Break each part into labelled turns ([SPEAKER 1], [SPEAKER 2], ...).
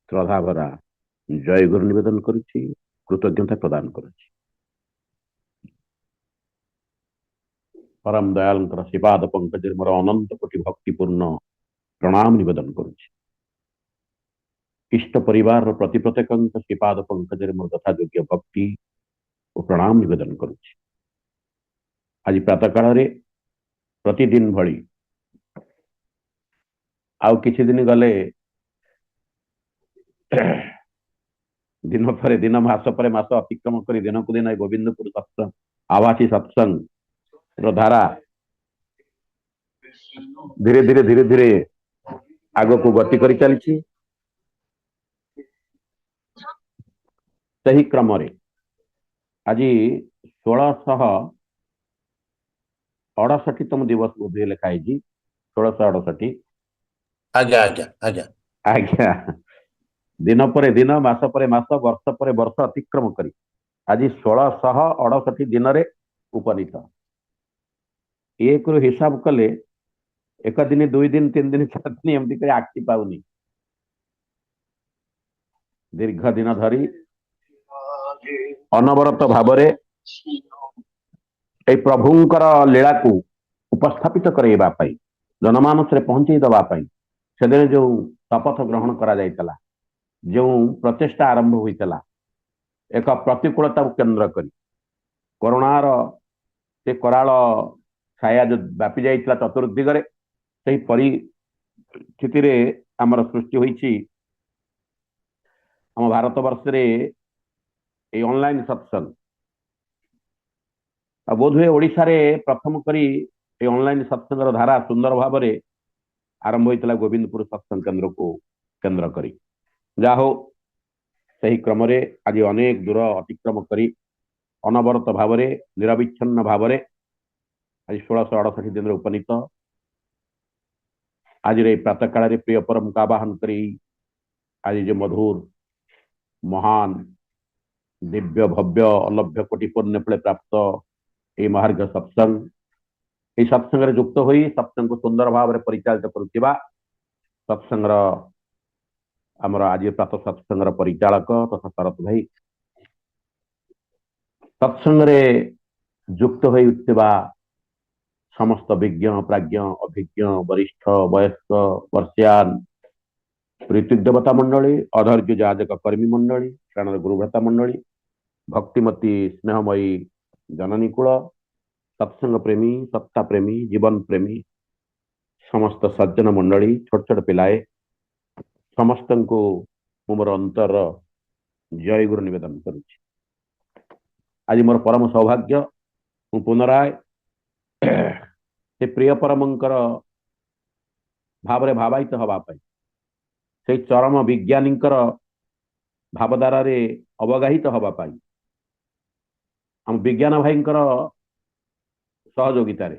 [SPEAKER 1] ଶ୍ରଦ୍ଧା ଭରା ଜୟ ଗୁରୁ ନିବେଦନ କରୁଛି, କୃତଜ୍ଞତା ପ୍ରଦାନ କରୁଛି। ପରମ ଦୟାଳଙ୍କର ଶ୍ରୀପାଦ ପଙ୍କଜରେ ମୋର ଅନନ୍ତ କୋଟି ଭକ୍ତିପୂର୍ଣ୍ଣ ପ୍ରଣାମ ନିବେଦନ କରୁଛି। ଇଷ୍ଟ ପରିବାରର ପ୍ରତି ପ୍ରତ୍ୟେକଙ୍କ ଶ୍ରୀପାଦ ପଙ୍କଜରେ ମୋର ଯଥାଯୋଗ୍ୟ ଭକ୍ତି ଓ ପ୍ରଣାମ ନିବେଦନ କରୁଛି। ଆଜି ପ୍ରାତଃ କାଳରେ ପ୍ରତିଦିନ ଭଳି ଆଉ କିଛି ଦିନ ଗଲେ ଦିନ ପରେ ଦିନ, ମାସ ପରେ ମାସ ଅତିକ୍ରମ କରି ଦିନକୁ ଦିନ ଗୋବିନ୍ଦପୁର ସତ୍ସଙ୍ଗ, ଆବାସୀ ସତ୍ସଙ୍ଗ ଧାରା ଧୀରେ ଧୀରେ ଆଗକୁ ଗତି କରି ଚାଲିଛି। ସେହି କ୍ରମରେ ଆଜି 1668ତମ ଦିବସ ବୋଧେ ଲେଖା ହେଇଛି, 1668।
[SPEAKER 2] ଆଜ୍ଞା ଆଜ୍ଞା ଆଜ୍ଞା
[SPEAKER 1] ଆଜ୍ଞା, ଦିନ ପରେ ଦିନ, ମାସ ପରେ ମାସ, ବର୍ଷ ପରେ ବର୍ଷ ଅତିକ୍ରମ କରି ଆଜି 1668 ଦିନରେ ଉପନୀତ। ଏକରୁ ହିସାବ କଲେ ଏକ ଦିନ, 2 ଦିନ, 3 ଦିନ, 4 ଦିନ ଏମିତି କରି ଆଖି ପାଉନି। ଦୀର୍ଘ ଦିନ ଧରି ଅନବରତ ଭାବରେ এই ପ୍ରଭୁଙ୍କର ଲୀଳାକୁ ଉପସ୍ଥାପିତ କରାଇବା ପାଇଁ, ଜନମାନସରେ ପହଞ୍ଚେଇ ଦେବା ପାଇଁ ସେଦିନ ଯେଉଁ ଶପଥ ଗ୍ରହଣ କରାଯାଇଥିଲା, ଯେଉଁ ପ୍ରଚେଷ୍ଟା ଆରମ୍ଭ ହୋଇଥିଲା, ଏକ ପ୍ରତିକୂଳତାକୁ କେନ୍ଦ୍ର କରି କରୋନାର ସେ କରାଳ ଛାୟା ଯୋଉ ବ୍ୟାପି ଯାଇଥିଲା ଚତୁର୍ଦିଗରେ, ସେହି ପରିସ୍ଥିତିରେ ଆମର ସୃଷ୍ଟି ହୋଇଛି ଆମ ଭାରତ ବର୍ଷରେ এই ଅନଲାଇନ ସତ୍ସଙ୍ଗ। ଆଉ ବୋଧହୁଏ ଓଡ଼ିଶାରେ ପ୍ରଥମ କରି এই ଅନଲାଇନ ସତ୍ସଙ୍ଗର ଧାରା ସୁନ୍ଦର ଭାବରେ ଆରମ୍ଭ ହୋଇଥିଲା ଗୋବିନ୍ଦପୁର ସତ୍ସଙ୍ଗ କେନ୍ଦ୍ରକୁ କେନ୍ଦ୍ର କରି। ଯାହା ହଉ, ସେହି କ୍ରମରେ ଆଜି ଅନେକ ଦୂର ଅତିକ୍ରମ କରି ଅନବରତ ଭାବରେ, ନିରବିଚ୍ଛିନ୍ନ ଭାବରେ ଆଜି 1668 ଦିନରେ ଉପନୀତ। ଆଜିର এই ପ୍ରାତଃ କାଳରେ ପ୍ରିୟ ପରମକୁ ଆବାହନ କରି ଆଜି ଯେ ମଧୁର, ମହାନ, ଦିବ୍ୟ, ଭବ୍ୟ, ଅଲଭ୍ୟ କୋଟି ପୁଣ୍ୟ ଫଳେ ପ୍ରାପ୍ତ এই ମହାର୍ଘ ସତ୍ସଙ୍ଗ, এই ସତ୍ସଙ୍ଗରେ ଯୁକ୍ତ ହୋଇ ସତ୍ସଙ୍ଗକୁ ସୁନ୍ଦର ଭାବରେ ପରିଚାଳିତ କରୁଥିବା ସତ୍ସଙ୍ଗର ଆମର ଆଜି ପ୍ରାତଃ ସତ୍ସଙ୍ଗର ପରିଚାଳକ ତଥା ଶରତ ଭାଇ, ସତ୍ସଙ୍ଗରେ ଯୁକ୍ତ ହୋଇଥିବା ସମସ୍ତ ବିଜ୍ଞ, ପ୍ରାଜ୍ଞ, ଅଭିଜ୍ଞ, ବରିଷ୍ଠ, ବୟସ୍କ, ବର୍ଷିୟାନ, ଋତୁ ଦେବତା ମଣ୍ଡଳୀ, ଅଧୈର୍ଯ୍ୟ ଯାଜକ କର୍ମୀ ମଣ୍ଡଳୀ, ପ୍ରାଣର ଗୁରୁଭ୍ରାତା ମଣ୍ଡଳୀ, ଭକ୍ତିମତୀ ସ୍ନେହମୟୀ ଜନନୀ କୂଳ, ସତ୍ସଙ୍ଗ ପ୍ରେମୀ, ସତ୍ତା ପ୍ରେମୀ, ଜୀବନ ପ୍ରେମୀ ସମସ୍ତ ସଜ୍ଜନ ମଣ୍ଡଳୀ, ଛୋଟ ଛୋଟ ପିଲାଏ ସମସ୍ତଙ୍କୁ ମୁଁ ମୋର ଅନ୍ତର ଜୟ ଗୁରୁ ନିବେଦନ କରୁଛି। ଆଜି ମୋର ପରମ ସୌଭାଗ୍ୟ, ମୁଁ ପୁନରାୟ ସେ ପ୍ରିୟ ପରମଙ୍କର ଭାବରେ ଭାବାୟିତ ହେବା ପାଇଁ, ସେଇ ଚରମ ବିଜ୍ଞାନୀଙ୍କର ଭାବଧାରାରେ ଅବଗାହିତ ହେବା ପାଇଁ, ଆମ ବିଜ୍ଞାନ ଭାଇଙ୍କର ସହଯୋଗିତାରେ,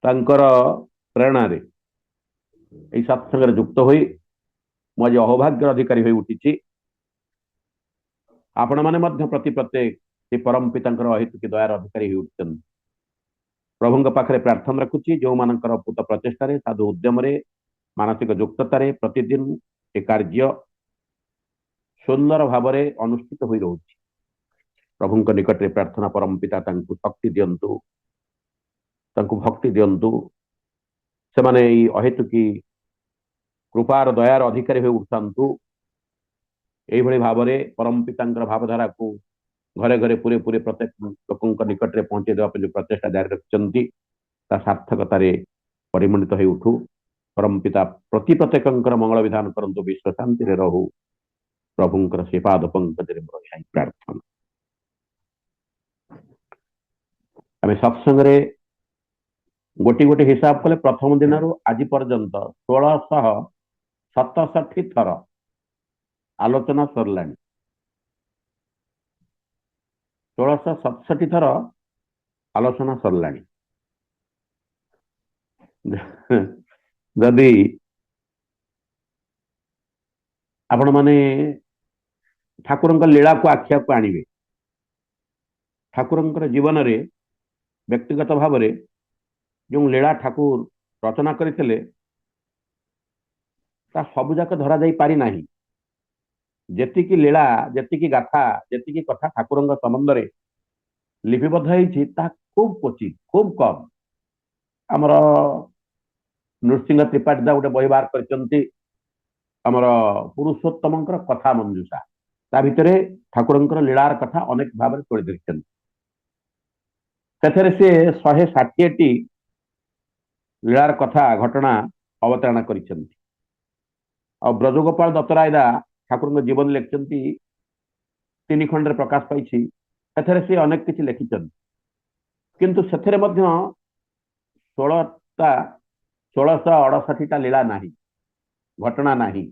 [SPEAKER 1] ତାଙ୍କର ପ୍ରେରଣାରେ এই ସତ୍ସଙ୍ଗରେ ଯୁକ୍ତ ହୋଇ ମୁଁ ଆଜି ଅହୋଭାଗ୍ୟର ଅଧିକାରୀ ହୋଇ ଉଠିଛି। ଆପଣମାନେ ମଧ୍ୟ ପ୍ରତି ପ୍ରତ୍ୟେକ ସେ ପରମ ପିତାଙ୍କର ଅହେତୁକି ଦୟାର ଅଧିକାରୀ ହୋଇ ଉଠିଛନ୍ତି। ପ୍ରଭୁଙ୍କ ପାଖରେ ପ୍ରାର୍ଥନା ରଖୁଛି, ଯେଉଁମାନଙ୍କର ଅଦ୍ଭୁତ ପ୍ରଚେଷ୍ଟାରେ, ସାଧୁ ଉଦ୍ୟମରେ, ମାନସିକ ଯୁକ୍ତତାରେ ପ୍ରତିଦିନ ଏ କାର୍ଯ୍ୟ ସୁନ୍ଦର ଭାବରେ ଅନୁଷ୍ଠିତ ହୋଇ ରହୁଛି। ପ୍ରଭୁଙ୍କ ନିକଟରେ ପ୍ରାର୍ଥନା, ପରମ ପିତା ତାଙ୍କୁ ଶକ୍ତି ଦିଅନ୍ତୁ, ତାଙ୍କୁ ଭକ୍ତି ଦିଅନ୍ତୁ, ସେମାନେ ଏଇ ଅହେତୁକି କୃପାର ଦୟାର ଅଧିକାରୀ ହୋଇ ଉଠନ୍ତୁ। এইଭଳି ଭାବରେ ପରମ ପିତାଙ୍କର ଭାବଧାରାକୁ ଘରେ ଘରେ ପୁରେ ପୁରେ ପ୍ରତ୍ୟେକ ଲୋକଙ୍କ ନିକଟରେ ପହଞ୍ଚେଇ ଦେବା ପାଇଁ ଯେଉଁ ପ୍ରଚେଷ୍ଟା ଜାରି ରଖିଛନ୍ତି, ତା ସାର୍ଥକତାରେ ପରିମଣିତ ହୋଇ ଉଠୁ। ପରମ ପିତା ପ୍ରତି ପ୍ରତ୍ୟେକଙ୍କର ମଙ୍ଗଳ ବିଧାନ କରନ୍ତୁ, ବିଶ୍ୱ ଶାନ୍ତିରେ ରହୁ। ପ୍ରଭୁଙ୍କର ଶ୍ରୀପାଦ ପଙ୍କଜରେ ମୋର ଏହା ପ୍ରାର୍ଥନା। ଆମେ ସତ୍ସଙ୍ଗରେ ଗୋଟି ଗୋଟି ହିସାବ କଲେ ପ୍ରଥମ ଦିନରୁ ଆଜି ପର୍ଯ୍ୟନ୍ତ 1667 ଥର ଆଲୋଚନା ସରିଲାଣି। 1667 ଥର ଆଲୋଚନା ସରିଲାଣି। ଯଦି ଆପଣମାନେ ଠାକୁରଙ୍କ ଲୀଳାକୁ ଆଖିଆକୁ ଆଣିବେ, ଠାକୁରଙ୍କର ଜୀବନରେ ବ୍ୟକ୍ତିଗତ ଭାବରେ ଯେଉଁ ଲୀଳା ଠାକୁର ରଚନା କରିଥିଲେ, ତା ସବୁ ଯାକ ଧରା ଯାଇ ପାରି ନାହିଁ। ଯେତିକି ଲୀଳା, ଯେତିକି ଗାଥା, ଯେତିକି କଥା ଠାକୁରଙ୍କ ସମ୍ବନ୍ଧରେ ଲିପିବଦ୍ଧ ହେଇଛି ତାହା ଖୁବ୍ କ୍ୱଚିତ, ଖୁବ୍ କମ୍। ଆମର ନୃସିଂହ ତ୍ରିପାଠୀ ଦା ଗୋଟେ ବହି ବାହାର କରିଛନ୍ତି, ଆମର ପୁରୁଷୋତ୍ତମଙ୍କର କଥା ମଞ୍ଜୁଷା। ତା ଭିତରେ ଠାକୁରଙ୍କର ଲୀଳାର କଥା ଅନେକ ଭାବରେ ତୋଳି ଧରିଛନ୍ତି। ସେଥିରେ ସେ 160ଟି ଲୀଳାର କଥା ଘଟଣା ଅବତାରଣା କରିଛନ୍ତି। ଆଉ ବ୍ରଜଗୋପାଳ ଦତ୍ତରାୟ ଦା ଠାକୁରଙ୍କ ଜୀବନ ଲେଖିଛନ୍ତି, 3 ଖଣ୍ଡରେ ପ୍ରକାଶ ପାଇଛି। ସେଥିରେ ସେ ଅନେକ କିଛି ଲେଖିଛନ୍ତି, କିନ୍ତୁ ସେଥିରେ ମଧ୍ୟ 1668ଟା ଲୀଳା ନାହିଁ, ଘଟଣା ନାହିଁ,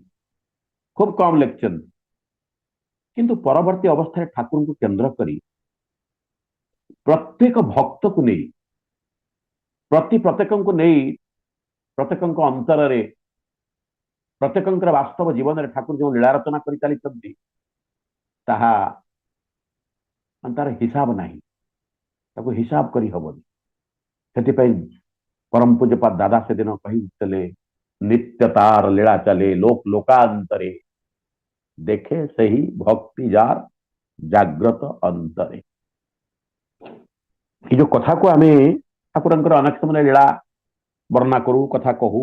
[SPEAKER 1] ଖୁବ୍ କମ୍ ଲେଖିଛନ୍ତି। କିନ୍ତୁ ପରବର୍ତ୍ତୀ ଅବସ୍ଥାରେ ଠାକୁରଙ୍କୁ କେନ୍ଦ୍ର କରି ପ୍ରତ୍ୟେକ ଭକ୍ତକୁ ନେଇ, ପ୍ରତ୍ୟେକଙ୍କୁ ନେଇ, ପ୍ରତ୍ୟେକଙ୍କ ଅନ୍ତରରେ, ପ୍ରତ୍ୟେକଙ୍କର ବାସ୍ତବ ଜୀବନରେ ଠାକୁର ଯେଉଁ ଲୀଳା ରଚନା କରି ଚାଲିଛନ୍ତି ତାହା ତାର ହିସାବ ନାହିଁ, ତାକୁ ହିସାବ କରି ହବନି। ସେଥିପାଇଁ ପରମ ପୂଜ୍ୟପାଦ ଦାଦା ସେଦିନ କହିଥିଲେ, ନିତ୍ୟ ତାର ଲୀଳା ଚାଲେ ଲୋକ ଲୋକାନ୍ତରେ, ଦେଖେ ସେହି ଭକ୍ତି ଯାର ଜାଗ୍ରତ ଅନ୍ତରେ। ଏ ଯୋଉ କଥାକୁ ଆମେ ଠାକୁରଙ୍କର ଅନେକ ସମୟରେ ଲୀଳା ବର୍ଣ୍ଣନା କରୁ, କଥା କହୁ।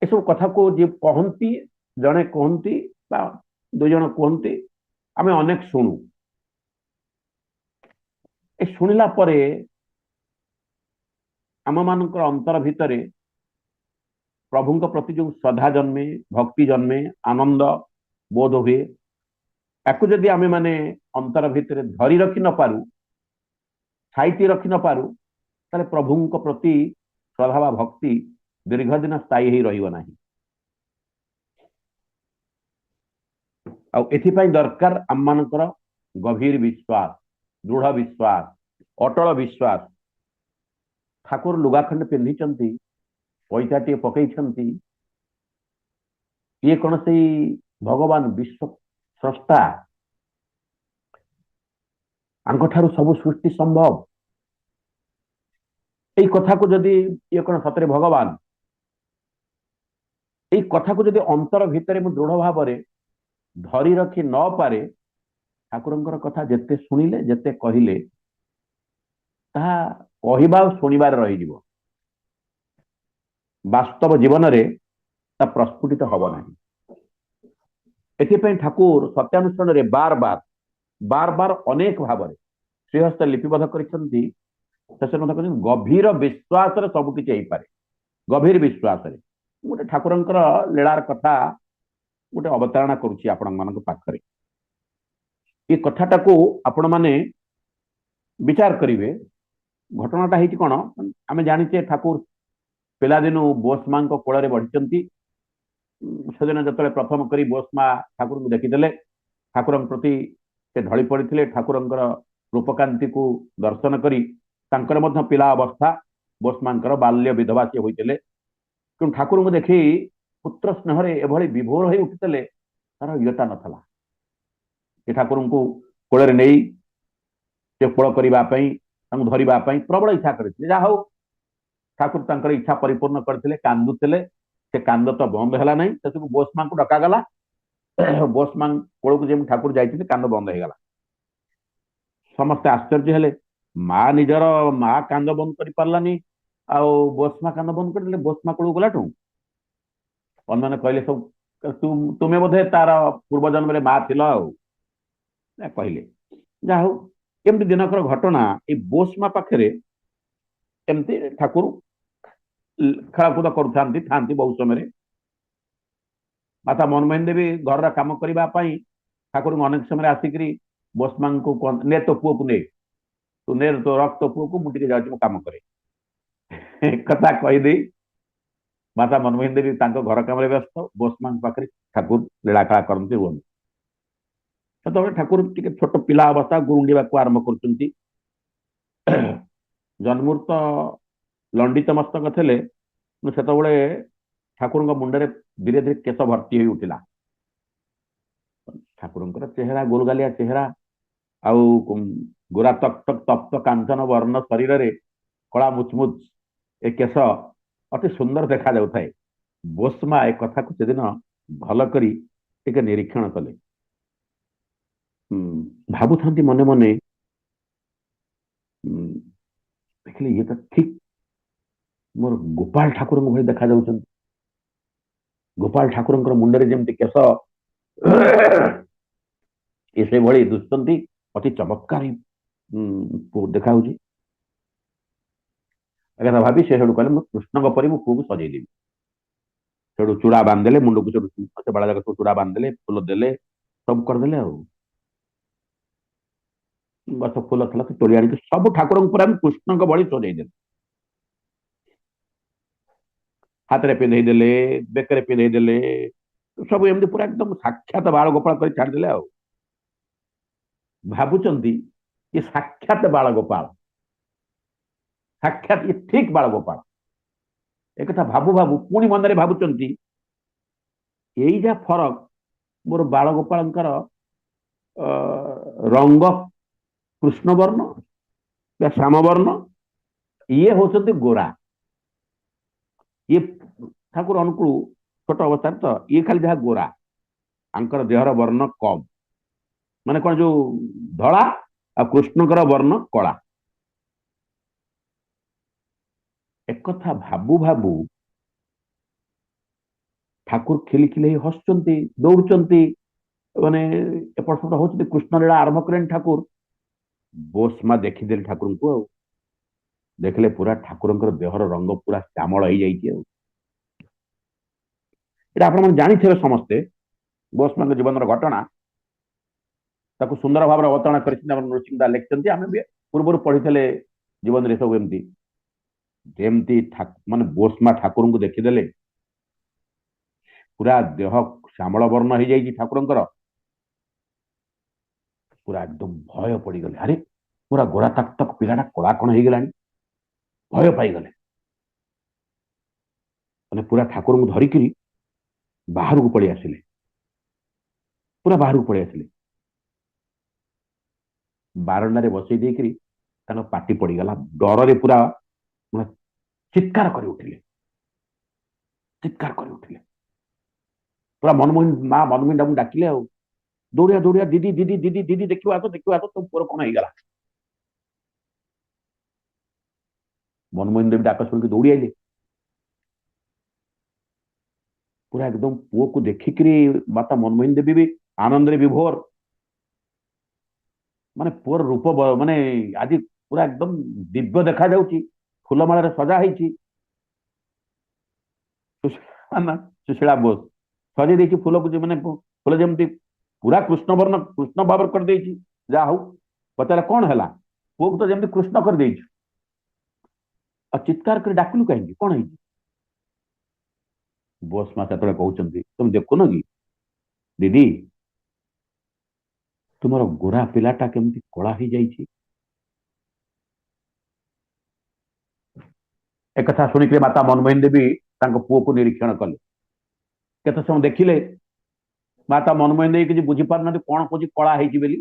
[SPEAKER 1] ଏସବୁ କଥାକୁ ଯିଏ କହନ୍ତି, ଜଣେ କୁହନ୍ତି ବା 2 ଜଣ କୁହନ୍ତି, ଆମେ ଅନେକ ଶୁଣୁ। ଏ ଶୁଣିଲା ପରେ ଆମମାନଙ୍କର ଅନ୍ତର ଭିତରେ ପ୍ରଭୁଙ୍କ ପ୍ରତି ଯେଉଁ ଶ୍ରଦ୍ଧା ଜନ୍ମେ, ଭକ୍ତି ଜନ୍ମେ, ଆନନ୍ଦ ବୋଧ ହୁଏ, ତାକୁ ଯଦି ଆମେ ମାନେ ଅନ୍ତର ଭିତରେ ଧରି ରଖି ନ ପାରୁ, ସାଇତି ରଖି ନ ପାରୁ, ତାହେଲେ ପ୍ରଭୁଙ୍କ ପ୍ରତି ଶ୍ରଦ୍ଧା ବା ଭକ୍ତି ଦୀର୍ଘ ଦିନ ସ୍ଥାୟୀ ହେଇ ରହିବ ନାହିଁ। ଆଉ ଏଥିପାଇଁ ଦରକାର ଆମମାନଙ୍କର ଗଭୀର ବିଶ୍ୱାସ, ଦୃଢ ବିଶ୍ୱାସ, ଅଟଳ ବିଶ୍ୱାସ। ଠାକୁର ଲୁଗା ଖଣ୍ଡେ ପିନ୍ଧିଛନ୍ତି, ପଇସାଟିଏ ପକେଇଛନ୍ତି, ଇଏ କଣ ସେଇ ଭଗବାନ ବିଶ୍ୱ ସ୍ରଷ୍ଟା? ଆଙ୍କଠାରୁ ସବୁ ସୃଷ୍ଟି ସମ୍ଭବ। ଏଇ କଥାକୁ ଯଦି ଇଏ କଣ ସତରେ ଭଗବାନ, ଏଇ କଥାକୁ ଯଦି ଅନ୍ତର ଭିତରେ ମୁଁ ଦୃଢ ଭାବରେ ଧରି ରଖି ନ ପାରେ, ଠାକୁରଙ୍କର କଥା ଯେତେ ଶୁଣିଲେ, ଯେତେ କହିଲେ, ତାହା କହିବା ଆଉ ଶୁଣିବାରେ ରହିଯିବ, ବାସ୍ତବ ଜୀବନରେ ତା ପ୍ରସ୍ଫୁଟିତ ହବ ନାହିଁ। ଏଥିପାଇଁ ଠାକୁର ସତ୍ୟାନୁଷ୍ଠାନରେ ବାର ବାର ଅନେକ ଭାବରେ ଶ୍ରୀହସ୍ତ ଲିପିବଦ୍ଧ କରିଛନ୍ତି। ଶେଷରେ ମଧ୍ୟ କହିଛନ୍ତି, ଗଭୀର ବିଶ୍ୱାସରେ ସବୁ କିଛି ହେଇପାରେ। ଗଭୀର ବିଶ୍ୱାସରେ ଗୋଟେ ଠାକୁରଙ୍କର ଲୀଳାର କଥା ଗୋଟେ ଅବତାରଣା କରୁଛି ଆପଣମାନଙ୍କ ପାଖରେ। ଏ କଥାଟାକୁ ଆପଣମାନେ ବିଚାର କରିବେ। ଘଟଣାଟା ହେଇଛି କଣ, ଆମେ ଜାଣିଛେ ଠାକୁର ପିଲାଦିନୁ ବୋସ୍ ମାଙ୍କ କୋଳରେ ବଢିଛନ୍ତି। ସେଦିନ ଯେତେବେଳେ ପ୍ରଥମ କରି ବୋସ୍ ମା ଠାକୁରଙ୍କୁ ଦେଖିଦେଲେ, ଠାକୁରଙ୍କ ପ୍ରତି ସେ ଢଳି ପଡିଥିଲେ। ଠାକୁରଙ୍କର ରୂପକାନ୍ତିକୁ ଦର୍ଶନ କରି ତାଙ୍କର ମଧ୍ୟ ପିଲା ଅବସ୍ଥା, ବୋସ୍ ମାଙ୍କର ବାଲ୍ୟ ବିଧବା ସେ ହୋଇଥିଲେ। କିନ୍ତୁ ଠାକୁରଙ୍କୁ ଦେଖି ପୁତ୍ର ସ୍ନେହରେ ଏଭଳି ବିଭୋର ହୋଇ ଉଠିଥିଲେ, ତାର ଇୟତା ନଥିଲା। ସେ ଠାକୁରଙ୍କୁ କୋଳରେ ନେଇ ସେ କୋଳ କରିବା ପାଇଁ, ତାଙ୍କୁ ଧରିବା ପାଇଁ ପ୍ରବଳ ଇଚ୍ଛା କରିଥିଲେ। ଯାହା ହଉ, ଠାକୁର ତାଙ୍କର ଇଚ୍ଛା ପରିପୂର୍ଣ୍ଣ କରିଥିଲେ। କାନ୍ଦୁଥିଲେ, ସେ କାନ୍ଦ ତ ବନ୍ଦ ହେଲା ନାହିଁ। ସେସବୁ ବୋସ୍ ମାଙ୍କୁ ଡକାଗଲା। ବୋସ୍ ମା କୋଳକୁ ଯେମିତି ଠାକୁର ଯାଇଥିଲେ, କାନ୍ଦ ବନ୍ଦ ହେଇଗଲା। ସମସ୍ତେ ଆଶ୍ଚର୍ଯ୍ୟ ହେଲେ, ନିଜର ମା କାନ୍ଦ ବନ୍ଦ କରିପାରିଲାନି, ଆଉ ବୋସ୍ ମା କାନ୍ଦ ବନ୍ଦ କରିଦେଲେ। ବୋସ୍ ମା କୋଳକୁ ଗଲାଠୁ ଅନ୍ୟମାନେ କହିଲେ, ସବୁ ତୁମେ ବୋଧେ ତାର ପୂର୍ବ ଜନ୍ମରେ ମା ଥିଲ ଆଉ କହିଲେ। ଯାହା ହଉ, ଏମିତି ଦିନକର ଘଟଣା। ଏଇ ବୋସ୍ ମା ପାଖରେ ଏମିତି ଠାକୁର ଖେଳକୁଦ କରୁଥାନ୍ତି, ଥାନ୍ତି। ବହୁତ ସମୟରେ ମାତା ମନମୋହିନୀ ଦେବୀ ଘରର କାମ କରିବା ପାଇଁ ଠାକୁରଙ୍କୁ ଅନେକ ସମୟରେ ଆସିକରି ବୋସ୍ ମାଙ୍କୁ ନେ ତୋ ପୁଅକୁ ନେ, ତୁ ନେ ତୋ ରଖ ତୋ ପୁଅକୁ, ମୁଁ ଟିକେ ଯାଉଛି, ମୁଁ କାମ କରେ। କଥା କହିଦେଇ ମାତା ମନମୋହିନୀ ଦେବୀ ତାଙ୍କ ଘର କାମରେ ବ୍ୟସ୍ତ, ବୋସ୍ ମାଙ୍କ ପାଖରେ ଠାକୁର ଲୀଳାଖେଳା କରନ୍ତି, ରୁହନ୍ତି। ସେତେବେଳେ ଠାକୁର ଟିକେ ଛୋଟ ପିଲା ଅବସ୍ଥା, ଗୁରୁଣ୍ଡିବାକୁ ଆରମ୍ଭ କରୁଛନ୍ତି। ଜନ୍ମରୁ ତ ଲଣ୍ଡିତ ମସ୍ତକ ଥିଲେ, ସେତେବେଳେ ଠାକୁରଙ୍କ ମୁଣ୍ଡରେ ଧୀରେ ଧୀରେ କେଶ ଭର୍ତ୍ତି ହୋଇ ଉଠିଲା। ଠାକୁରଙ୍କର ଚେହେରା, ଗୋଲଗାଲିଆ ଚେହେରା, ଆଉ ଗୋରା ତକ୍ ତକ୍ ତପ୍ତ କାଞ୍ଚନ ବର୍ଣ୍ଣ ଶରୀରରେ କଳା ମୁଚମୁଚ ଏ କେଶ ଅତି ସୁନ୍ଦର ଦେଖାଯାଉଥାଏ। ବୋସ୍ମା ଏ କଥାକୁ ସେଦିନ ଭଲ କରି ଟିକେ ନିରୀକ୍ଷଣ କଲେ। ଭାବୁଥାନ୍ତି ମନେ ମନେ, ଦେଖିଲେ ଇଏ ତ ଠିକ ମୋର ଗୋପାଳ ଠାକୁରଙ୍କ ଭଳି ଦେଖାଯାଉଛନ୍ତି। ଗୋପାଳ ଠାକୁରଙ୍କର ମୁଣ୍ଡରେ ଯେମିତି କେଶ ଏ ସେଭଳି ଦୁଶୁଛନ୍ତି, ଅତି ଚମତ୍କାର ଦେଖାଯାଉଛି। ଏକଥା ଭାବି ସେ ସେଠୁ କହିଲେ, ମୁଁ କୃଷ୍ଣଙ୍କ ପରି ମୋ ପୁଅକୁ ସଜେଇଦେବି। ସେଠୁ ଚୂଡା ବାନ୍ଧିଦେଲେ ମୁଣ୍ଡକୁ, ସେଠୁ ସେ ବାଳା ଯାକ ସବୁ ଚୂଡା ବାନ୍ଧିଦେଲେ, ଫୁଲ ଦେଲେ, ସବୁ କରିଦେଲେ। ଆଉ ଗଛ ଫୁଲ ଥିଲା ସେ ତୋଳି ଆଣିକି ସବୁ ଠାକୁରଙ୍କୁ ପୁରା କୃଷ୍ଣଙ୍କ ଭଳି ସଜେଇଦେଲେ। ହାତରେ ପିନ୍ଧେଇ ଦେଲେ, ବେକରେ ପିନ୍ଧେଇ ଦେଲେ, ସବୁ ଏମିତି ପୁରା ଏକଦମ ସାକ୍ଷାତ ବାଳ ଗୋପାଳ କରି ଛାଡିଦେଲେ। ଆଉ ଭାବୁଛନ୍ତି ଏ ସାକ୍ଷାତ ବାଳ ଗୋପାଳ, ସାକ୍ଷାତ ଇଏ ଠିକ ବାଳ ଗୋପାଳ। ଏକଥା ଭାବୁ ଭାବୁ ପୁଣି ମନରେ ଭାବୁଛନ୍ତି, ଏଇ ଯା ଫରକ ମୋର ବାଳ ଗୋପାଳଙ୍କର ରଙ୍ଗ କୃଷ୍ଣ ବର୍ଣ୍ଣ ବା ଶ୍ୟାମ ବର୍ଣ୍ଣ, ଇଏ ହଉଛନ୍ତି ଗୋରା। ଇଏ ଠାକୁର ଅନୁକୂଳ ଛୋଟ ଅବସ୍ଥାରେ ତ ଇଏ ଖାଲି ଯାହା ଗୋରା, ଆଙ୍କର ଦେହର ବର୍ଣ୍ଣ କମ। ମାନେ କଣ, ଯୋଉ ଧଳା ଆଉ କୃଷ୍ଣଙ୍କର ବର୍ଣ୍ଣ କଳା। ଏକଥା ଭାବୁ ଭାବୁ ଠାକୁର ଖିଲି ଖିଲି ହେଇ ହସୁଛନ୍ତି, ଦୌଡୁଛନ୍ତି, ମାନେ ଏପଟ ସେପଟ ହଉଛନ୍ତି। କୃଷ୍ଣ ଲୀଳା ଆରମ୍ଭ କଲେଣି ଠାକୁର। ବୋସ୍ମା ଦେଖିଦେଲେ ଠାକୁରଙ୍କୁ, ଆଉ ଦେଖିଲେ ପୁରା ଠାକୁରଙ୍କର ଦେହର ରଙ୍ଗ ପୁରା ଶ୍ୟାମଳ ହେଇଯାଇଛି। ଆଉ ଏଇଟା ଆପଣମାନେ ଜାଣିଥିବେ ସମସ୍ତେ, ବୋସ୍ମାଙ୍କ ଜୀବନର ଘଟଣା। ତାକୁ ସୁନ୍ଦର ଭାବରେ ଅବତାରଣା କରିଛନ୍ତି ଆମର ନୃସିଂହ ଲେଖିଛନ୍ତି। ଆମେ ବି ପୂର୍ବରୁ ପଢିଥିଲେ ଜୀବନରେ ସବୁ ଏମିତି। ଯେମିତି ମାନେ ବୋସ୍ମା ଠାକୁରଙ୍କୁ ଦେଖିଦେଲେ, ପୁରା ଦେହ ଶ୍ୟାମଳ ବର୍ଣ୍ଣ ହେଇଯାଇଛି ଠାକୁରଙ୍କର। ପୁରା ଏକଦମ ଭୟ ପଡିଗଲେ, ଆରେ ପୁରା ଗୋରା ତକ ତକ ପିଲାଟା କଳା କଣ ହେଇଗଲାଣି, ଭୟ ପାଇଗଲେ। ମାନେ ପୁରା ଠାକୁରଙ୍କୁ ଧରିକିରି ବାହାରକୁ ପଳେଇ ଆସିଲେ, ପୁରା ବାହାରକୁ ପଳେଇ ଆସିଲେ। ବାରଣ୍ଡାରେ ବସେଇ ଦେଇକିରି ତାଙ୍କ ପାଟି ପଡିଗଲା, ଡରରେ ପୁରା ମାନେ ଚିତ୍କାର କରି ଉଠିଲେ, ଚିତ୍କାର କରି ଉଠିଲେ। ପୁରା ମନମୋହନ ମା ମନମୋହିନଟାକୁ ଡାକିଲେ, ଆଉ ଦୌଡିଆ ଦୌଡିଆ, ଦିଦି ଦିଦି ଦିଦି ଦିଦି, ଦେଖିବ ଆସ ଦେଖିବ ଆସ, ତୋ ପୁଅର କଣ ହେଇଗଲା। ମନମୋହନ ଦେବୀ ଡାକ ଶୁଣିକି ଦୌଡି ଆଇଲେ। ପୁରା ଏକଦମ ପୁଅକୁ ଦେଖିକିରି ମାତା ମନମୋହିନ ଦେବୀ ବି ଆନନ୍ଦରେ ବିଭୋର। ମାନେ ପୁଅର ରୂପ ମାନେ ଆଜି ପୁରା ଏକଦମ ଦିବ୍ୟ ଦେଖାଯାଉଛି, ଫୁଲମାଳରେ ସଜା ହେଇଛି। ସୁଶୀଳା ବୋଷ ସଜେଇ ଦେଇଛି ଫୁଲକୁ, ମାନେ ଫୁଲ ଯେମିତି ପୁରା କୃଷ୍ଣବର୍ଣ୍ଣ, କୃଷ୍ଣ ଭାବରେ କରିଦେଇଛି। ଯାହା ହଉ, ପଚାରିଲା କଣ ହେଲା, ପୁଅକୁ ତ ଯେମିତି କୃଷ୍ଣ କରିଦେଇଛୁ, ଆଉ ଚିତ୍କାର କରି ଡାକିଲୁ କାହିଁକି, କଣ ହେଇଛି? ବୋସ୍ମା ସେତେବେଳେ କହୁଛନ୍ତି, ତମେ ଦେଖୁନ କି ଦିଦି, ତୁମର ଗୋରା ପିଲାଟା କେମିତି କଳା ହେଇଯାଇଛି। ଏକଥା ଶୁଣିକି ମାତା ମନମୋହିନ ଦେବୀ ତାଙ୍କ ପୁଅକୁ ନିରୀକ୍ଷଣ କଲେ। କେତେ ସମୟ ଦେଖିଲେ, ମାତା ମନମୋହିନ ଦେବୀ କିଛି ବୁଝିପାରୁନାହାନ୍ତି କଣ କହୁଛି କଳା ହେଇଛି ବୋଲି।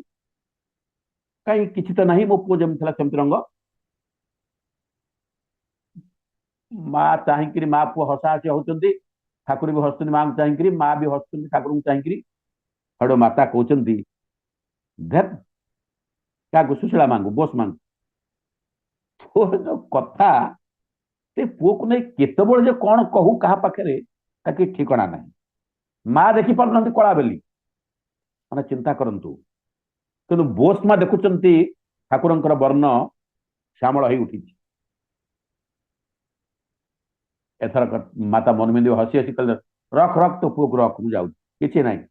[SPEAKER 1] କାହିଁ କିଛି ତ ନାହିଁ, ମୋ ପୁଅ ଯେମିତି ଥିଲା ସେମିତି ରଙ୍ଗ। ମା ଚାହିଁକିରି, ମା ପୁଅ ହସା ହସି ହଉଛନ୍ତି, ଠାକୁର ବି ହସୁଛନ୍ତି ମାଙ୍କୁ ଚାହିଁକିରି, ମା ବି ହସୁଛନ୍ତି ଠାକୁରଙ୍କୁ ଚାହିଁକିରି। ସେଠୁ ମାତା କହୁଛନ୍ତି, ଧେତ୍, କାହାକୁ? ସୁଶୀଳା ମାଙ୍କୁ, ବୋସ୍ ମାଙ୍କୁ। ପୁଅର ଯୋଉ କଥା, ସେ ପୁଅକୁ ନେଇ କେତେବେଳେ ଯେ କଣ କହୁ କାହା ପାଖରେ, ତା କିଛି ଠିକଣା ନାହିଁ। ମା ଦେଖି ପାରୁନାହାନ୍ତି କଳା ବୋଲି, ମାନେ ଚିନ୍ତା କରନ୍ତୁ। କିନ୍ତୁ ବୋସ୍ମା ଦେଖୁଛନ୍ତି ଠାକୁରଙ୍କର ବର୍ଣ୍ଣ ଶ୍ୟାମଳ ହେଇ ଉଠିଛି। ଏଥର ମାତା ମନମୋହିନ ଦେବୀ ହସି ହସି କହିଲେ, ରଖ ରଖ ତୋ ପୁଅକୁ ରଖ, ମୁଁ ଯାଉଛି, କିଛି ନାହିଁ,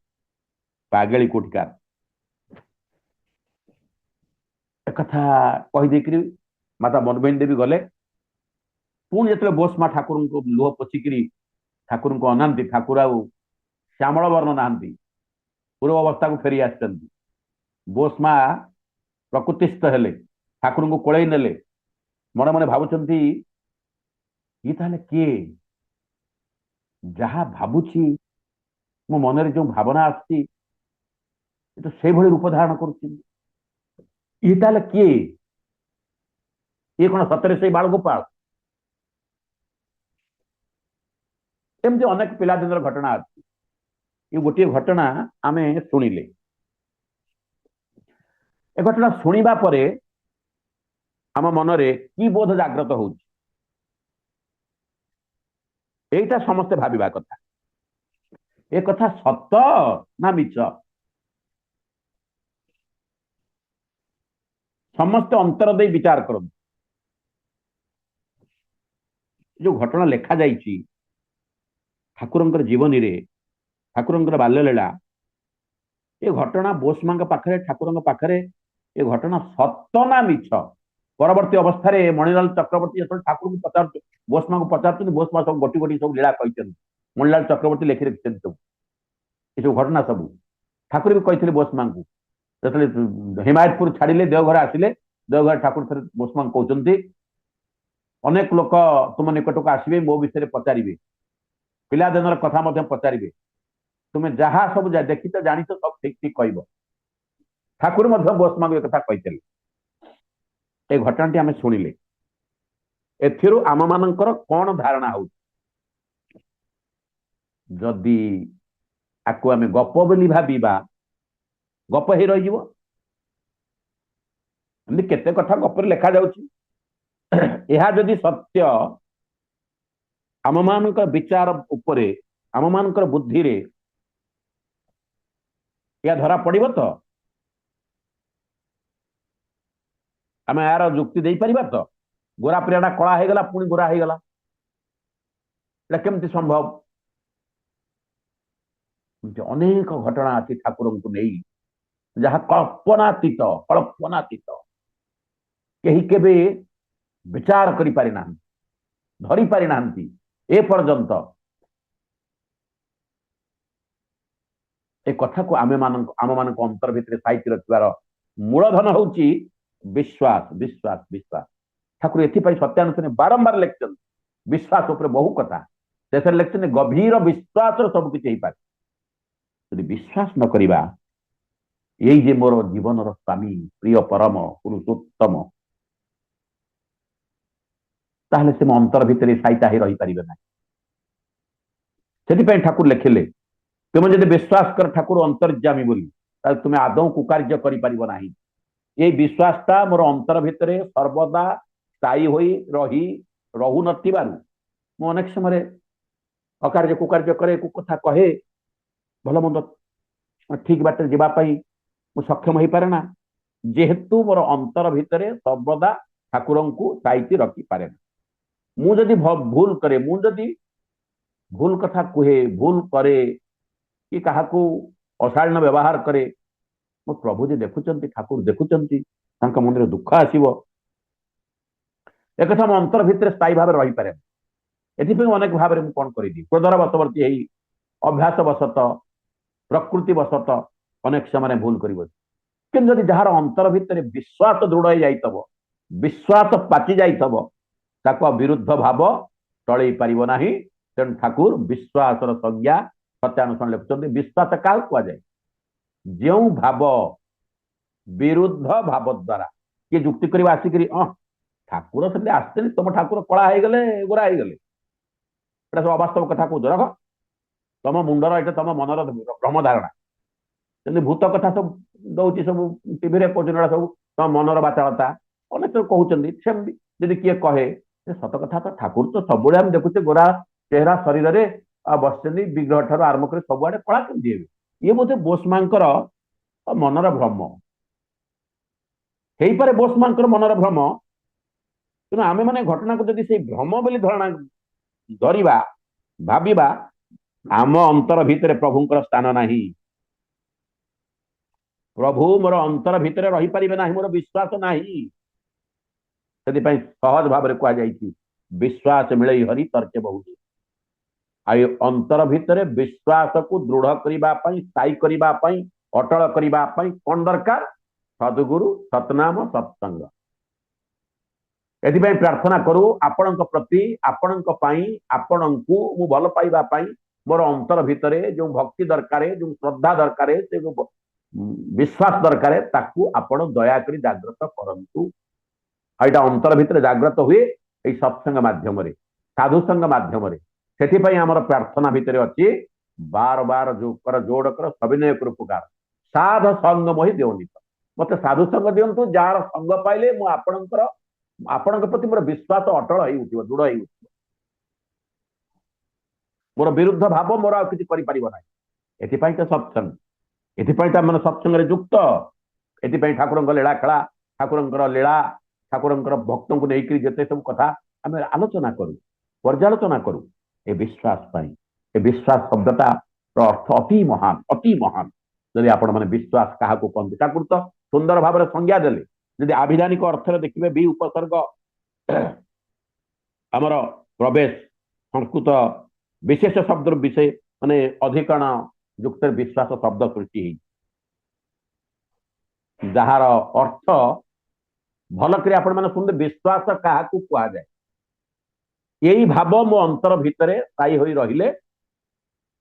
[SPEAKER 1] ପାଗେଳି କୋଠିକାର। ଏକଥା କହିଦେଇକିରି ମାତା ମନମୋହିନ ଦେବୀ ଗଲେ। ପୁଣି ଯେତେବେଳେ ବୋସ୍ମା ଠାକୁରଙ୍କୁ ଲୁହ ପୋଛିକିରି ଠାକୁରଙ୍କୁ ଅନାନ୍ତି, ଠାକୁର ଆଉ ଶ୍ୟାମଳ ବର୍ଣ୍ଣ ନାହାନ୍ତି, ପୂର୍ବ ଅବସ୍ଥାକୁ ଫେରି ଆସିଛନ୍ତି। ବୋସ୍ମା ପ୍ରକୃତିସ୍ଥ ହେଲେ, ଠାକୁରଙ୍କୁ କୋଳେଇ ନେଲେ। ମନେ ମନେ ଭାବୁଛନ୍ତି, ଇଏ ତାହେଲେ କିଏ? ଯାହା ଭାବୁଛି, ମୋ ମନରେ ଯୋଉ ଭାବନା ଆସୁଛି, ଏ ତ ସେଇଭଳି ରୂପ ଧାରଣ କରୁଛି। ଇଏ ତାହେଲେ କିଏ? ଇଏ କଣ ସତରେ ସେଇ ବାଳଗୋପାଳ? ଏମିତି ଅନେକ ପିଲାଦିନର ଘଟଣା ଅଛି। ଏ ଗୋଟିଏ ଘଟଣା ଆମେ ଶୁଣିଲେ, ଏ ଘଟଣା ଶୁଣିବା ପରେ ଆମ ମନରେ କି ବୋଧ ଜାଗ୍ରତ ହଉଛି, ଏଇଟା ସମସ୍ତେ ଭାବିବା କଥା। ଏ କଥା ସତ ନା ମିଛ? ସମସ୍ତେ ଅନ୍ତର ଦେଇ ବିଚାର କରନ୍ତୁ। ଯୋଉ ଘଟଣା ଲେଖା ଯାଇଛି ଠାକୁରଙ୍କର ଜୀବନୀରେ, ଠାକୁରଙ୍କର ବାଲ୍ୟଲୀଳା, ଏ ଘଟଣା ବୋଷମାଙ୍କ ପାଖରେ, ଠାକୁରଙ୍କ ପାଖରେ ଏ ଘଟଣା ସତ ନା ମିଛ? ପରବର୍ତ୍ତୀ ଅବସ୍ଥାରେ ମଣିଲାଲ ଚକ୍ରବର୍ତ୍ତୀ ଯେତେବେଳେ ଠାକୁରଙ୍କୁ ପଚାରୁ, ବୋଷମାଙ୍କୁ ପଚାରୁଛନ୍ତି, ବୋଷମା ସବୁ ଗୋଟି ଗୋଟି ସବୁ ଲୀଳା କହିଛନ୍ତି। ମଣିଲାଲ ଚକ୍ରବର୍ତ୍ତୀ ଲେଖି ରଖିଛନ୍ତି ସବୁ ଏସବୁ ଘଟଣା ସବୁ। ଠାକୁର ବି କହିଥିଲେ ବୋଷମାଙ୍କୁ, ଯେତେବେଳେ ହିମାୟତପୁର ଛାଡ଼ିଲେ, ଦେଓଘର ଆସିଲେ, ଦେଓଘର ଠାକୁର ଥରେ ବୋଷମାଙ୍କୁ କହୁଛନ୍ତି, ଅନେକ ଲୋକ ତୁମ ନିକଟକୁ ଆସିବେ, ମୋ ବିଷୟରେ ପଚାରିବେ, ପିଲାଦିନର କଥା ମଧ୍ୟ ପଚାରିବେ, ତୁମେ ଯାହା ସବୁ ଦେଖିଛ ଜାଣିଛ ସବୁ ଠିକ ଠିକ କହିବ। ଠାକୁର ମଧ୍ୟ ବୋଷମାଙ୍କୁ ଏ କଥା କହିଥିଲେ। ଏ ଘଟଣାଟି ଆମେ ଶୁଣିଲେ, ଏଥିରୁ ଆମମାନଙ୍କର କଣ ଧାରଣା ହଉଛି? ଯଦି ଆକୁ ଆମେ ଗପ ବୋଲି ଭାବିବା, ଗପ ହେଇ ରହିଯିବ। ଏମିତି କେତେ କଥା ଗପରେ ଲେଖା ଯାଉଛି। ଏହା ଯଦି ସତ୍ୟ, ଆମମାନଙ୍କର ବିଚାର ଉପରେ, ଆମମାନଙ୍କର ବୁଦ୍ଧିରେ ଏହା ଧରା ପଡିବ ତ? ଆମେ ଏହାର ଯୁକ୍ତି ଦେଇପାରିବା ତ? ଗୋରା ପ୍ରିୟାଟା କଳା ହେଇଗଲା, ପୁଣି ଗୋରା ହେଇଗଲା, ଏଟା କେମିତି ସମ୍ଭବ? ଅନେକ ଘଟଣା ଅଛି ଠାକୁରଙ୍କୁ ନେଇ, ଯାହା କଳ୍ପନାତୀତ, କଳ୍ପନାତୀତ। କେହି କେବେ ବିଚାର କରିପାରି ନାହାନ୍ତି, ଧରି ପାରି ନାହାନ୍ତି ଏ ପର୍ଯ୍ୟନ୍ତ। ଏ କଥାକୁ ଆମମାନଙ୍କ ଅନ୍ତର ଭିତରେ ସାଇତି ରଖିବାର ମୂଳଧନ ହଉଛି ବିଶ୍ୱାସ, ବିଶ୍ୱାସ, ବିଶ୍ୱାସ। ଠାକୁର ଏଥିପାଇଁ ସତ୍ୟାନୁଷ୍ଠାନ ବାରମ୍ବାର ଲେଖିଛନ୍ତି ବିଶ୍ୱାସ ଉପରେ ବହୁ କଥା। ଶେଷରେ ଲେଖିଛନ୍ତି ଗଭୀର ବିଶ୍ୱାସର ସବୁ କିଛି ହେଇପାରେ। ଯଦି ବିଶ୍ୱାସ ନ କରିବା, ଏଇ ଯେ ମୋର ଜୀବନର ସ୍ୱାମୀ, ପ୍ରିୟ ପରମ ପୁରୁଷୋତ୍ତମ, ତାହେଲେ ସେ ମୋ ଅନ୍ତର ଭିତରେ ସାଇତା ହେଇ ରହିପାରିବେ ନାହିଁ। ସେଥିପାଇଁ ଠାକୁର ଲେଖିଲେ, ତୁମେ ଯଦି ବିଶ୍ୱାସ କର ଠାକୁର ଅନ୍ତର୍ଯାମୀ ବୋଲି, ତାହେଲେ ତୁମେ ଆଦୌ କୁକାର୍ଯ୍ୟ କରିପାରିବ ନାହିଁ। ଏଇ ବିଶ୍ୱାସଟା ମୋର ଅନ୍ତର ଭିତରେ ସର୍ବଦା ସ୍ଥାୟୀ ହୋଇ ରହୁନଥିବାରୁ ମୁଁ ଅନେକ ସମୟରେ ଅକାର୍ଯ୍ୟ କୁକାର୍ଯ୍ୟ କରେ, କଥା କହେ, ଭଲ ମନ୍ଦ ଠିକ ବାଟରେ ଯିବା ପାଇଁ ମୁଁ ସକ୍ଷମ ହେଇପାରେ ନା, ଯେହେତୁ ମୋର ଅନ୍ତର ଭିତରେ ସର୍ବଦା ଠାକୁରଙ୍କୁ ସାଇତି ରଖିପାରେ ନା। ମୁଁ ଯଦି ଭୁଲ କରେ, ମୁଁ ଯଦି ଭୁଲ କଥା କୁହେ, ଭୁଲ କରେ, କି କାହାକୁ ଅଶାଳୀନ ବ୍ୟବହାର କରେ, ମୋ ପ୍ରଭୁ ଯେ ଦେଖୁଛନ୍ତି, ଠାକୁର ଦେଖୁଛନ୍ତି, ତାଙ୍କ ମନରେ ଦୁଃଖ ଆସିବ। ଏକଥା ମୋ ଅନ୍ତର ଭିତରେ ସ୍ଥାୟୀ ଭାବରେ ରହିପାରେ। ଏଥିପାଇଁ ଅନେକ ଭାବରେ ମୁଁ କଣ କରିଦିଏ, କ୍ରୋଧର ବଶବର୍ତ୍ତୀ ହେଇ, ଅଭ୍ୟାସ ବଶତଃ, ପ୍ରକୃତି ବଶତଃ ଅନେକ ସେମାନେ ଭୁଲ କରିବ। କିନ୍ତୁ ଯଦି ଯାହାର ଅନ୍ତର ଭିତରେ ବିଶ୍ୱାସ ଦୃଢ ହେଇଯାଇଥିବ, ବିଶ୍ୱାସ ପାଚି ଯାଇଥିବ, ତାକୁ ବିରୁଦ୍ଧ ଭାବ ଟଳେଇ ପାରିବ ନାହିଁ। ତେଣୁ ଠାକୁର ବିଶ୍ୱାସର ସଂଜ୍ଞା ସତ୍ୟାନୁଷ୍ଠାନ ଲେଖୁଛନ୍ତି। ବିଶ୍ୱାସ କାହାକୁ କୁହାଯାଏ? ଯେଉଁ ଭାବ ବିରୁଦ୍ଧ ଭାବ ଦ୍ୱାରା କିଏ ଯୁକ୍ତି କରିବା ଆସିକରି ଠାକୁର ସେମିତି ଆସିଛନ୍ତି, ତମ ଠାକୁର କଳା ହେଇଗଲେ, ଗୋରା ହେଇଗଲେ, ଏଟା ସବୁ ଅବାସ୍ତବ କଥା କହୁଛ, ରଖ, ତମ ମୁଣ୍ଡର ଏଇଟା ତମ ମନର ଭ୍ରମ ଧାରଣା। ଯେମିତି ଭୂତ କଥା ସବୁ ଦଉଛି, ସବୁ ଟିଭିରେ କହୁଛନ୍ତି, ଏଟା ସବୁ ତମ ମନର ବାଚାଳତା, ଅନେକ କହୁଛନ୍ତି। ସେମିତି ଯଦି କିଏ କହେ ସତ କଥା, ତ ଠାକୁର ତ ସବୁବେଳେ ଆମେ ଦେଖୁଛେ ଗୋରା ଚେହେରା ଶରୀରରେ ବସିଛନ୍ତି, ବିଗ୍ରହ ଠାରୁ ଆରମ୍ଭ କରି ସବୁଆଡେ କଳା କେମିତି ହେବେ? ଇଏ ବୋଧେ ବୋଷମାଙ୍କର ମନର ଭ୍ରମ ହେଇପାରେ, ବୋଷମାଙ୍କର ମନର ଭ୍ରମ। ତେଣୁ ଆମେ ମାନେ ଘଟଣାକୁ ଯଦି ସେଇ ଭ୍ରମ ବୋଲି ଧରିବା, ଭାବିବା, ଆମ ଅନ୍ତର ଭିତରେ ପ୍ରଭୁଙ୍କର ସ୍ଥାନ ନାହିଁ। ପ୍ରଭୁ ମୋର ଅନ୍ତର ଭିତରେ ରହିପାରିବେ ନାହିଁ, ମୋର ବିଶ୍ୱାସ ନାହିଁ। ସେଥିପାଇଁ ସହଜ ଭାବରେ କୁହାଯାଇଛି, ବିଶ୍ୱାସ ମିଳେଇ ହରି ତର୍କେ ବହୁ। ଆଉ ଅନ୍ତର ଭିତରେ ବିଶ୍ୱାସକୁ ଦୃଢ କରିବା ପାଇଁ, ସ୍ଥାୟୀ କରିବା ପାଇଁ, ଅଟଳ କରିବା ପାଇଁ କଣ ଦରକାର? ସଦ୍ଗୁରୁ, ସତନାମ, ସତ୍ସଙ୍ଗ। ଏଥିପାଇଁ ପ୍ରାର୍ଥନା କରୁ ଆପଣଙ୍କ ପ୍ରତି, ଆପଣଙ୍କ ପାଇଁ, ଆପଣଙ୍କୁ ମୁଁ ଭଲ ପାଇବା ପାଇଁ ମୋର ଅନ୍ତର ଭିତରେ ଯେଉଁ ଭକ୍ତି ଦରକାର, ଯେଉଁ ଶ୍ରଦ୍ଧା ଦରକାର, ସେ ଯେଉଁ ବିଶ୍ୱାସ ଦରକାର, ତାକୁ ଆପଣ ଦୟାକରି ଜାଗ୍ରତ କରନ୍ତୁ। ଆଉ ଏଇଟା ଅନ୍ତର ଭିତରେ ଜାଗ୍ରତ ହୁଏ ଏଇ ସତ୍ସଙ୍ଗ ମାଧ୍ୟମରେ, ସାଧୁସଙ୍ଗ ମାଧ୍ୟମରେ, ସେଥିପାଇଁ ଆମର ପ୍ରାର୍ଥନା ଭିତରେ ଅଛି ବାର ବାର ଯୋଡ଼ କର ସବିନୟ କରୁ ପୁକାର ସାଧ ସଙ୍ଗ ମୋହି ଦେଉନି ମତେ ସାଧୁ ସଙ୍ଗ ଦିଅନ୍ତୁ ଯାହାର ସଙ୍ଗ ପାଇଲେ ମୁଁ ଆପଣଙ୍କ ପ୍ରତି ମୋର ବିଶ୍ୱାସ ଅଟଳ ହେଇ ଉଠିବ ଦୃଢ ହେଇ ଉଠିବ ମୋର ବିରୁଦ୍ଧ ଭାବ ମୋର ଆଉ କିଛି କରିପାରିବ ନାହିଁ ଏଥିପାଇଁ ତ ସତ୍ସଙ୍ଗ ଏଥିପାଇଁ ତ ଆମେ ସତ୍ସଙ୍ଗରେ ଯୁକ୍ତ ଏଥିପାଇଁ ଠାକୁରଙ୍କ ଲୀଳା ଖେଳା ଠାକୁରଙ୍କର ଲୀଳା ଠାକୁରଙ୍କର ଭକ୍ତଙ୍କୁ ନେଇକରି ଯେତେ ସବୁ କଥା ଆମେ ଆଲୋଚନା କରୁ ପର୍ଯ୍ୟାଲୋଚନା କରୁ ଏ ବିଶ୍ୱାସ ପାଇଁ ଏ ବିଶ୍ୱାସ ଶବ୍ଦଟାର ଅର୍ଥ ଅତି ମହାନ ଯଦି ଆପଣମାନେ ବିଶ୍ୱାସ କାହାକୁ କହନ୍ତି ଠାକୁର ତ ସୁନ୍ଦର ଭାବରେ ସଂଜ୍ଞା ଦେଲେ ଯଦି ଆଭିଧାନିକ ଅର୍ଥରେ ଦେଖିବେ ବି ଉପସର୍ଗ ଆମର ପ୍ରବେଶ ସଂସ୍କୃତ ବିଶେଷ ଶବ୍ଦର ବିଷୟ ମାନେ ଅଧିକରଣ ଯୁକ୍ତ ବିଶ୍ୱାସ ଶବ୍ଦ ସୃଷ୍ଟି ହେଇଛି ଯାହାର ଅର୍ଥ ଭଲ କରି ଆପଣମାନେ ଶୁଣନ୍ତୁ ବିଶ୍ୱାସ କାହାକୁ କୁହାଯାଏ ଏଇ ଭାବ ମୋ ଅନ୍ତର ଭିତରେ ସ୍ଥାୟୀ ହୋଇ ରହିଲେ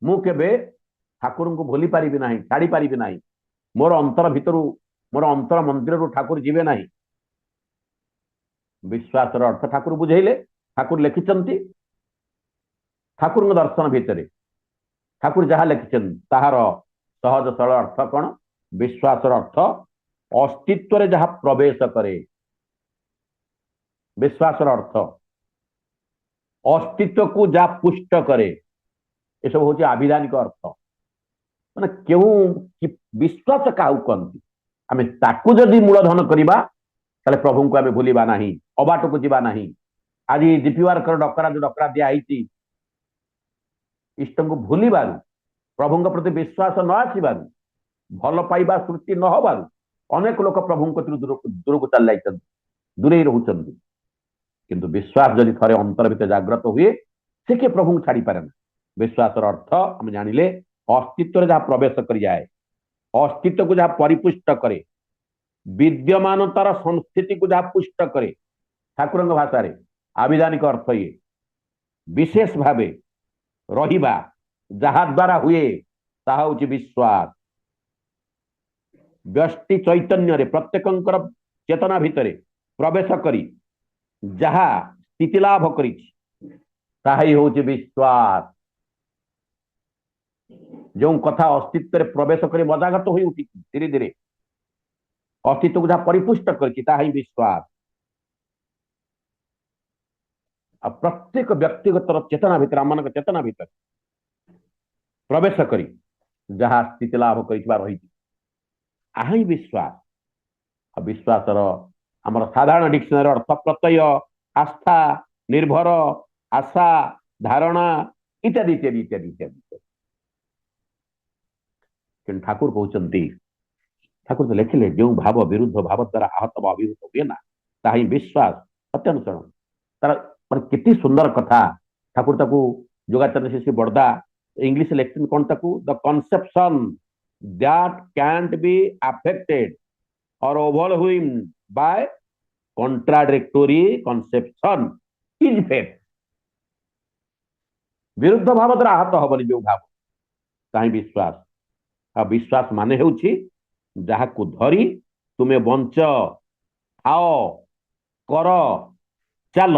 [SPEAKER 1] ମୁଁ କେବେ ଠାକୁରଙ୍କୁ ଭୁଲି ପାରିବି ନାହିଁ ଛାଡ଼ି ପାରିବି ନାହିଁ ମୋର ଅନ୍ତର ଭିତରୁ ମୋର ଅନ୍ତର ମନ୍ଦିରରୁ ଠାକୁର ଯିବେ ନାହିଁ ବିଶ୍ୱାସର ଅର୍ଥ ଠାକୁର ବୁଝେଇଲେ ଠାକୁର ଲେଖିଛନ୍ତି ଠାକୁରଙ୍କ ଦର୍ଶନ ଭିତରେ ଠାକୁର ଯାହା ଲେଖିଛନ୍ତି ତାହାର ସହଜ ସରଳ ଅର୍ଥ କ'ଣ ବିଶ୍ୱାସର ଅର୍ଥ अस्तित्व जहाँ प्रवेश करे विश्वास अर्थ अस्तित्व को जहाँ पुष्ट करे ये सब हूँ आभिधानिक अर्थ माने क्यों विश्वास क्या कहती आम ताकू जदि मूलधन करवा प्रभु को आम भूलवा ना अबाट को जीवा ना आज दीपीवार डकरा जो डकरा दिखाई इष्ट को भूलबार प्रभु प्रति विश्वास न आसबार भल पाइबा सृष्टि न हबार अनेक लोक प्रभु दूर को चल जाइए दूरे रोचंती किंतु विश्वास जदि थे अंतर भीतर जाग्रत हुए से किए प्रभु को छाड़ी पारे ना विश्वास अर्थ आम जानिले अस्तित्व जहाँ प्रवेश कर जाए अस्तित्व को जहाँ परिपुष्ट करे विद्यमानतार संस्थिति को जहाँ पुष्ट करे ठाकुर भाषा आविधानिक अर्थ ये विशेष भावे रहिबा जहाँ द्वारा हुए ताहा होछि विश्वास व्यष्टि चैतन्य रे प्रत्येकंकर चेतना भितरे प्रवेश करी जहाँ स्थिति लाभ करी ताहाई होछि विश्वास जो कथा अस्तित्व रे प्रवेश करी मजागत होई उठी धीरे धीरे अस्तित्व को जहाँ परिपुष्ट करछि ताहाई विश्वास प्रत्येक व्यक्तिगत चेतना भीतर आम चेतना भीतर प्रवेश करी जहाँ स्थिति लाभ कर ही विश्वास विश्वास आमर साधारण डिक्शनरी अर्थ प्रत्यय आस्था निर्भर आशा धारणा इत्यादि इत्यादि इत्यादि इत्यादि ठाकुर कहते ठाकुर तो लिखिले जो भाव विरुद्ध भाव द्वारा आहत अभिभूत हुए ना ताही विश्वास सत्यानुसरण तार कितनी सुंदर कथा ठाकुर ताकू योगाचार्य श्री बड़दा इंग्लिश लेक्चर कौन ताकू the conception that can't be affected और overwhelmed by contradictory conception is faith विरुद्ध भाव द्वारा आहत हबनी जो भाव ताही विश्वास आ विश्वास माने हेउछि जाहाकू धरी तुमे बंच आओ कर चल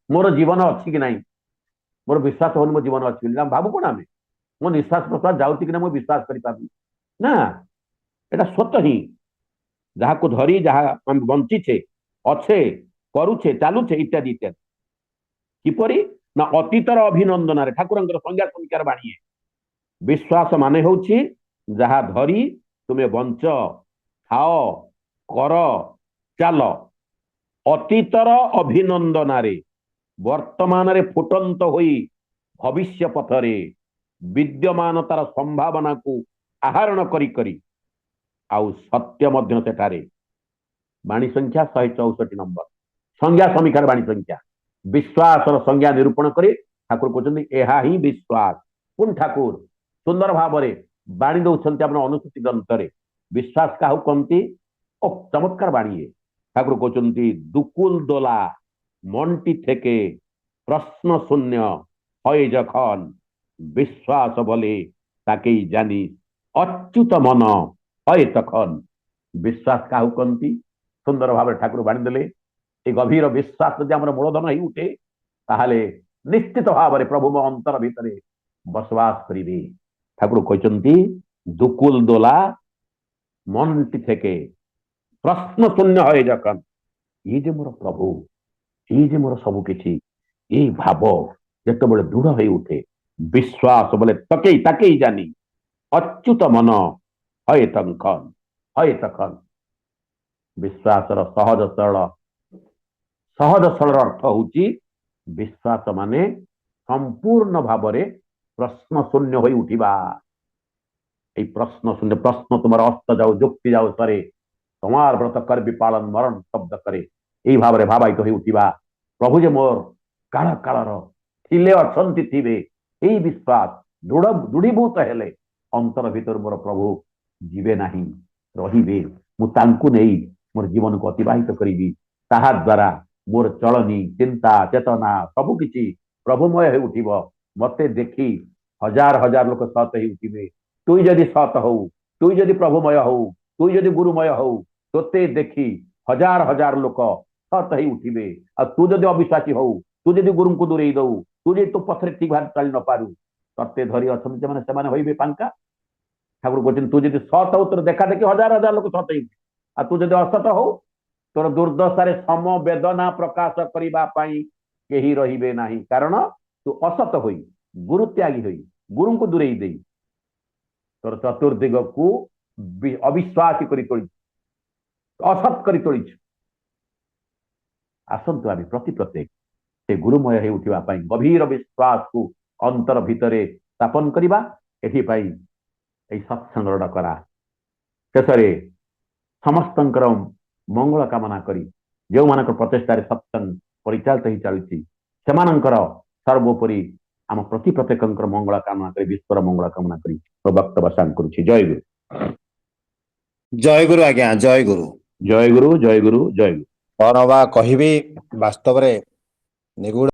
[SPEAKER 1] मोर जीवन अच्छी कि नहीं मोर विश्वास हो मो जीवन अच्छी भावु कौन आम मो निश्वास प्रश्वास जाऊँगी कि मुझे विश्वास कर ना एटा सत ही जहाँ को धरी जहाँ आम बंचीचे अच्छे करुचे चालुचे इत्यादि इत्यादि किपरि ना अतीतर अभिनंदन ठाकुर संज्ञा संख्यार बाणी विश्वास माने होछि जहाँ धरी तुम्हें बंच खाओ कर चल अतीतर अभिनंदन वर्तमान रे फुटंत होई भविष्य पथरे विद्यमान तार संभावना को आहरण करी करी आउ सत्य मध्य सेठारे बाणी संख्या 164 नंबर संज्ञा समीक्षार बाणी संख्या विश्वास संज्ञा निरूपण करे ठाकुर कहते यह ही विश्वास पुन ठाकुर सुंदर भाव में बाणी दौरान अपना अनुसूची ग्रंथ विश्वास क्या कहती चमत्कार बाणी ठाकुर कहते दुकुल दोला मनटी थेके प्रश्न शून्य हय जखन विश्वास बोले ताके जानी अच्युत मन हय तखन विश्वास क्या कहती सुंदर भाव ठाकुर बाणी देले गभीर विश्वास जब आम मूलधन हो उठे ताहले ନିଶ୍ଚିତ ଭାବରେ ପ୍ରଭୁ ମୋ ଅନ୍ତର ଭିତରେ ବସବାସ କରିବେ। ଠାକୁର କହିଛନ୍ତି দুকুল দোলা মনটি থেকে প্রশ্ন শূন্য হয়ে যখন এই যে ମୋର ପ୍ରଭୁ, এই যে ମୋର ସବୁ କିଛି, এই ଭାବ ଯେତେବେଳେ ଦୃଢ ହେଇ ଉଠେ, ବିଶ୍ୱାସ ବୋଲେ ତକେଇ ତାକେଇ ଜାନି ଅଚ୍ୟୁତ ମନ ହଏ ତখন ହଏ ତখন। ବିଶ୍ୱାସର ସହଜ ସରଳ ଅର୍ଥ ହଉଛି ବିଶ୍ୱାସ ମାନେ ସମ୍ପୂର୍ଣ୍ଣ ଭାବରେ ପ୍ରଶ୍ନ ଶୂନ୍ୟ ହୋଇ ଉଠିବା। এই প্রশ্ন শূন্য প্রশ্ন তোমার অস্ত যাও যুক্তি যাও সরে তোমার ব্রত করবি পালন মরণ শব্দ করে এই ভাবে ভাবায়িত হয়ে উঠিবা। প্রভু যে মোর কাଳ କାଳର ଥିଲେ ଅଛନ୍ତି ଥିବେ, এই ବିଶ୍ୱାସ ଦୃଢ଼ୀଭୂତ ହେଲେ ଅନ୍ତର ଭିତରୁ ମୋର ପ୍ରଭୁ ଯିବେ ନାହିଁ, ରହିବେ। ମୁଁ ତାଙ୍କୁ ନେଇ ମୋର ଜୀବନକୁ ଅତିବାହିତ କରିବି। ତାହା ଦ୍ୱାରା ମୋର ଚଳନୀ ଚିନ୍ତା ଚେତନା ସବୁ କିଛି ପ୍ରଭୁମୟ ହେଇ ଉଠିବ। ମତେ ଦେଖି ହଜାର ହଜାର ଲୋକ ସତ ହେଇ ଉଠିବେ। তুই যদি সৎ হও, তুই যদি প্রভুময় হও, তুই যদি গুরুময় হও, তোতে দেখি হাজার হাজার লোক সৎ হয়ে উঠিবে। আর তু যদি অবিশ্বাসী হও, তু যদি গুরুଙ୍କୁ দূরেই দଉ, তু যদি ତୋ ପଥରେ ଠିକ ଭାବେ ଚାଲି ନ ପାରୁ, ତତେ ଧରି ଅଛନ୍ତି ସେମାନେ ସେମାନେ ହଇବେ ପାଙ୍କା। ଠାକୁର କହୁଛନ୍ତି ତୁ ଯଦି ସତ ହଉ ତୋର ଦେଖା ଦେଖି ହଜାର ହଜାର ଲୋକ ସତ ହେଇବେ। ଆଉ ତୁ ଯଦି ଅସତ ହଉ, ତୋର ଦୁର୍ଦ୍ଦଶାରେ ସମବେଦନା ପ୍ରକାଶ କରିବା ପାଇଁ କେହି ରହିବେ ନାହିଁ। କାରଣ ତୁ ଅସତ ହୋଇ ଗୁରୁ ତ୍ୟାଗୀ ହୋଇ ଗୁରୁଙ୍କୁ ଦୂରେଇ ଦେଇ ତୋର ଚତୁର୍ଦିଗକୁ ଅବିଶ୍ୱାସୀ କରି ତୋଳିଛୁ, ଅସତ କରି ତୋଳିଛୁ। ଆସନ୍ତୁ ଆମେ ପ୍ରତ୍ୟେକ ସେ ଗୁରୁମୟ ହେଇ ଉଠିବା ପାଇଁ ଗଭୀର ବିଶ୍ୱାସକୁ ଅନ୍ତର ଭିତରେ ସ୍ଥାପନ କରିବା। ଏଥିପାଇଁ এই ସତ୍ସଙ୍ଗର ଡକରା। ଶେଷରେ ସମସ୍ତଙ୍କର ମଙ୍ଗଳ କାମନା କରି ଯେଉଁମାନଙ୍କ ପ୍ରଚେଷ୍ଟାରେ ସତ୍ସଙ୍ଗ ପରିଚାଳିତ ହେଇ ଚାଲିଛି ସେମାନଙ୍କର ସର୍ବୋପରି ଆମ ପ୍ରତ୍ୟେକଙ୍କର ମଙ୍ଗଳ କାମନା କରି ବିଶ୍ୱର ମଙ୍ଗଳ କାମନା କରି ବକ୍ତବ୍ୟ ସାଙ୍ଗ କରୁଛି। ଜୟ ଗୁରୁ।
[SPEAKER 2] ଜୟ ଗୁରୁ ଆଜ୍ଞା, ଜୟ ଗୁରୁ।
[SPEAKER 1] ଜୟ ଗୁରୁ, ଜୟ ଗୁରୁ, ଜୟ ଗୁରୁ।
[SPEAKER 2] କଣ ବା କହିବି, ବାସ୍ତବରେ ନିଗୁଡ